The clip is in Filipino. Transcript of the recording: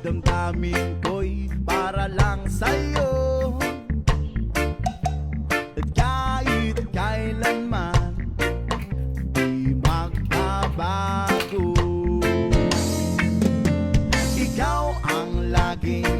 damdamin ko'y para lang sa'yo. At kahit kailanman di magbabago. Ikaw ang laging